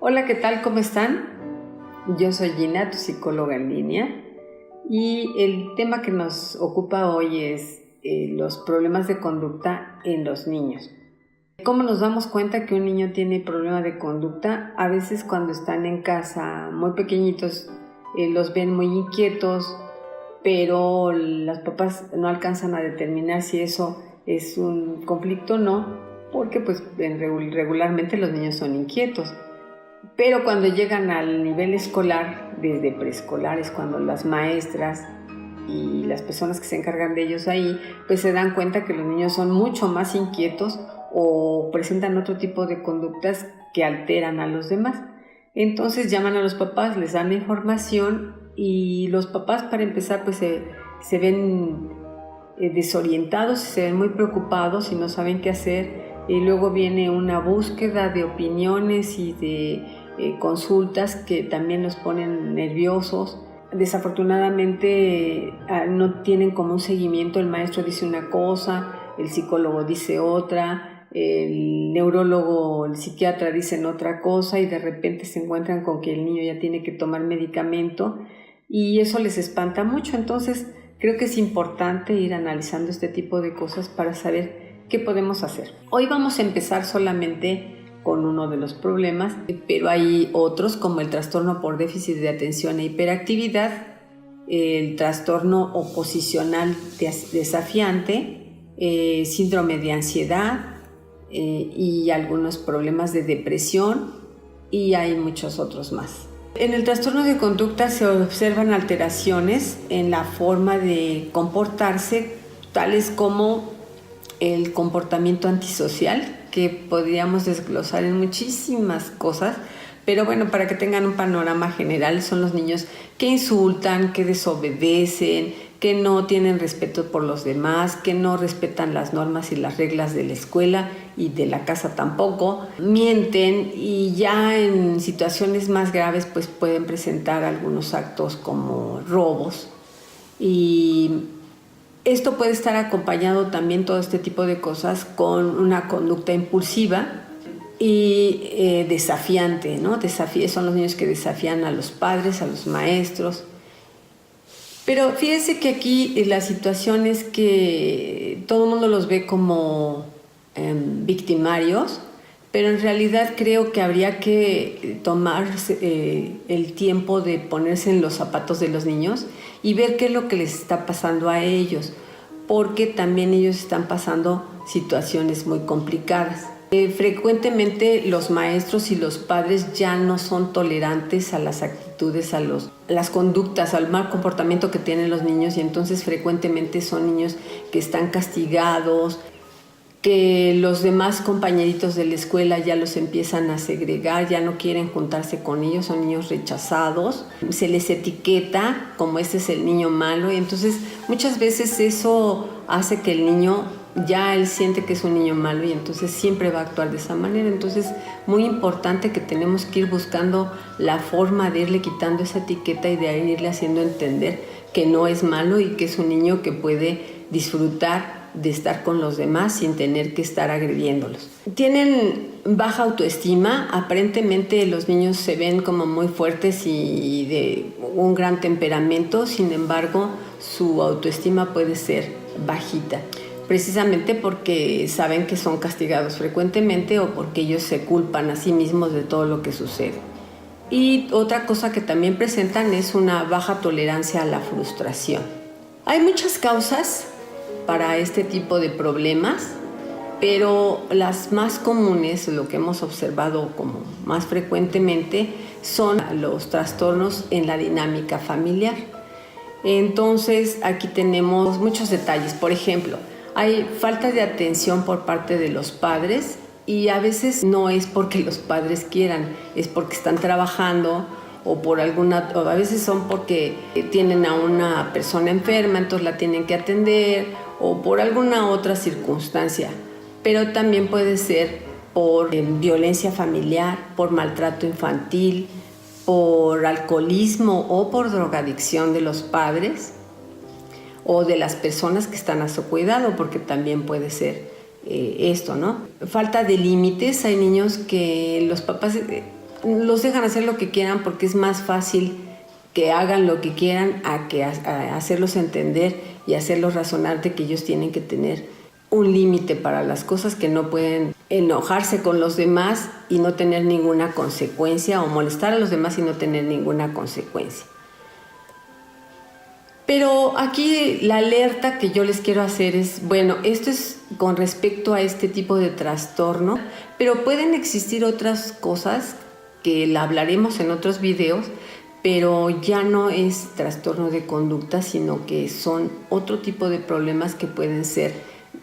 Hola, ¿qué tal? ¿Cómo están? Yo soy Gina, tu psicóloga en línea, y el tema que nos ocupa hoy es los problemas de conducta en los niños. ¿Cómo nos damos cuenta que un niño tiene problema de conducta? A veces cuando están en casa muy pequeñitos los ven muy inquietos, pero los papás no alcanzan a determinar si eso es un conflicto o no, porque pues regularmente los niños son inquietos. Pero cuando llegan al nivel escolar, desde preescolar, es cuando las maestras y las personas que se encargan de ellos ahí, pues se dan cuenta que los niños son mucho más inquietos o presentan otro tipo de conductas que alteran a los demás. Entonces llaman a los papás, les dan la información y los papás, para empezar, pues se ven desorientados, se ven muy preocupados y no saben qué hacer. Y luego viene una búsqueda de opiniones y de consultas que también los ponen nerviosos. Desafortunadamente no tienen como un seguimiento. El maestro dice una cosa, el psicólogo dice otra, el neurólogo, el psiquiatra dicen otra cosa, y de repente se encuentran con que el niño ya tiene que tomar medicamento y eso les espanta mucho. Entonces creo que es importante ir analizando este tipo de cosas para saber qué podemos hacer. Hoy vamos a empezar solamente con uno de los problemas, pero hay otros como el trastorno por déficit de atención e hiperactividad, el trastorno oposicional desafiante, síndrome de ansiedad y algunos problemas de depresión, y hay muchos otros más. En el trastorno de conducta se observan alteraciones en la forma de comportarse, tales como el comportamiento antisocial, que podríamos desglosar en muchísimas cosas, pero bueno, para que tengan un panorama general, son los niños que insultan, que desobedecen, que no tienen respeto por los demás, que no respetan las normas y las reglas de la escuela y de la casa tampoco, mienten, y ya en situaciones más graves pues pueden presentar algunos actos como robos. Y esto puede estar acompañado también, todo este tipo de cosas, con una conducta impulsiva y desafiante, ¿no? Son los niños que desafían a los padres, a los maestros. Pero fíjense que aquí la situación es que todo el mundo los ve como victimarios, pero en realidad creo que habría que tomarse el tiempo de ponerse en los zapatos de los niños y ver qué es lo que les está pasando a ellos, porque también ellos están pasando situaciones muy complicadas. Frecuentemente los maestros y los padres ya no son tolerantes a las actitudes, a las conductas, al mal comportamiento que tienen los niños, y entonces frecuentemente son niños que están castigados, que los demás compañeritos de la escuela ya los empiezan a segregar, ya no quieren juntarse con ellos, son niños rechazados, se les etiqueta como este es el niño malo, y entonces muchas veces eso hace que el niño ya él siente que es un niño malo y entonces siempre va a actuar de esa manera. Entonces muy importante que tenemos que ir buscando la forma de irle quitando esa etiqueta y de irle haciendo entender que no es malo y que es un niño que puede disfrutar de estar con los demás sin tener que estar agrediéndolos. Tienen baja autoestima, aparentemente los niños se ven como muy fuertes y de un gran temperamento, sin embargo su autoestima puede ser bajita, precisamente porque saben que son castigados frecuentemente o porque ellos se culpan a sí mismos de todo lo que sucede. Y otra cosa que también presentan es una baja tolerancia a la frustración. Hay muchas causas para este tipo de problemas, pero las más comunes, lo que hemos observado como más frecuentemente, son los trastornos en la dinámica familiar. Entonces aquí tenemos muchos detalles. Por ejemplo, hay falta de atención por parte de los padres, y a veces no es porque los padres quieran, es porque están trabajando o a veces son porque tienen a una persona enferma, entonces la tienen que atender, o por alguna otra circunstancia. Pero también puede ser por violencia familiar, por maltrato infantil, por alcoholismo o por drogadicción de los padres o de las personas que están a su cuidado, porque también puede ser esto, ¿no? Falta de límites. Hay niños que los papás los dejan hacer lo que quieran porque es más fácil que hagan lo que quieran a hacerlos entender y hacerlos razonar de que ellos tienen que tener un límite para las cosas, que no pueden enojarse con los demás y no tener ninguna consecuencia, o molestar a los demás y no tener ninguna consecuencia. Pero aquí la alerta que yo les quiero hacer es, bueno, esto es con respecto a este tipo de trastorno, pero pueden existir otras cosas que la hablaremos en otros videos, pero ya no es trastorno de conducta, sino que son otro tipo de problemas que pueden ser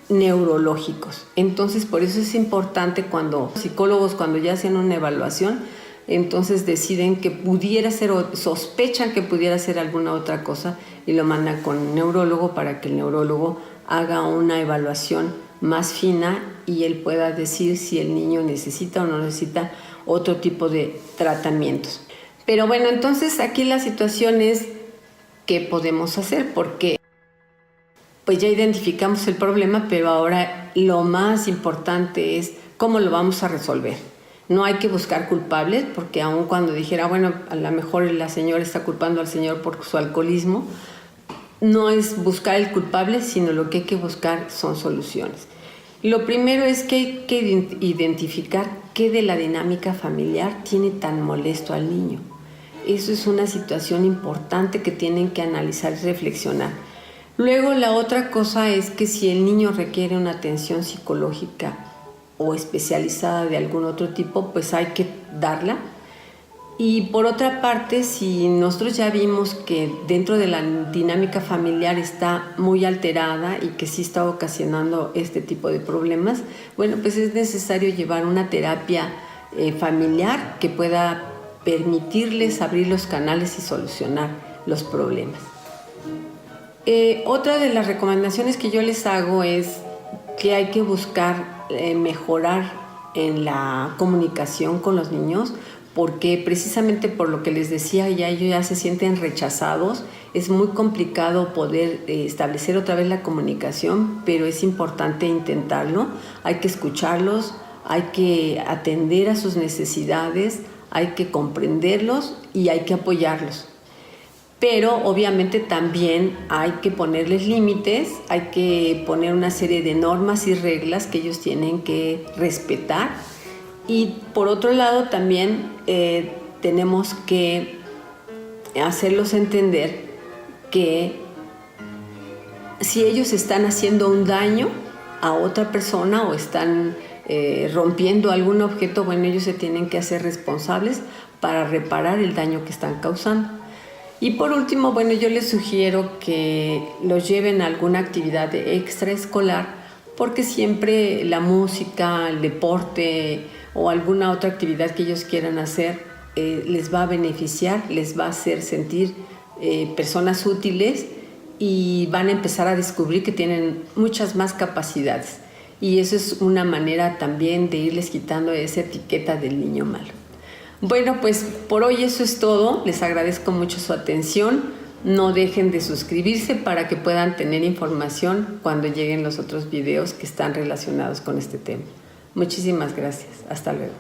neurológicos. Entonces, por eso es importante cuando psicólogos, cuando ya hacen una evaluación, entonces deciden que pudiera ser o sospechan que pudiera ser alguna otra cosa y lo mandan con un neurólogo para que el neurólogo haga una evaluación más fina y él pueda decir si el niño necesita o no necesita otro tipo de tratamientos. Pero bueno, entonces aquí la situación es ¿qué podemos hacer? Porque pues ya identificamos el problema, pero ahora lo más importante es cómo lo vamos a resolver. No hay que buscar culpables, porque aun cuando dijera, bueno, a lo mejor la señora está culpando al señor por su alcoholismo, no es buscar el culpable, sino lo que hay que buscar son soluciones. Lo primero es que hay que identificar qué de la dinámica familiar tiene tan molesto al niño. Eso es una situación importante que tienen que analizar y reflexionar. Luego, la otra cosa es que si el niño requiere una atención psicológica o especializada de algún otro tipo, pues hay que darla. Y por otra parte, si nosotros ya vimos que dentro de la dinámica familiar está muy alterada y que sí está ocasionando este tipo de problemas, bueno, pues es necesario llevar una terapia familiar que pueda permitirles abrir los canales y solucionar los problemas. Otra de las recomendaciones que yo les hago es que hay que buscar mejorar en la comunicación con los niños, porque precisamente por lo que les decía, ya ellos ya se sienten rechazados, es muy complicado poder establecer otra vez la comunicación, pero es importante intentarlo. Hay que escucharlos, hay que atender a sus necesidades, hay que comprenderlos y hay que apoyarlos. Pero obviamente también hay que ponerles límites, hay que poner una serie de normas y reglas que ellos tienen que respetar. Y por otro lado también tenemos que hacerlos entender que si ellos están haciendo un daño a otra persona o están rompiendo algún objeto, bueno, ellos se tienen que hacer responsables para reparar el daño que están causando. Y por último, bueno, yo les sugiero que los lleven a alguna actividad extraescolar, porque siempre la música, el deporte o alguna otra actividad que ellos quieran hacer les va a beneficiar, les va a hacer sentir personas útiles y van a empezar a descubrir que tienen muchas más capacidades. Y eso es una manera también de irles quitando esa etiqueta del niño malo. Bueno, pues por hoy eso es todo. Les agradezco mucho su atención. No dejen de suscribirse para que puedan tener información cuando lleguen los otros videos que están relacionados con este tema. Muchísimas gracias. Hasta luego.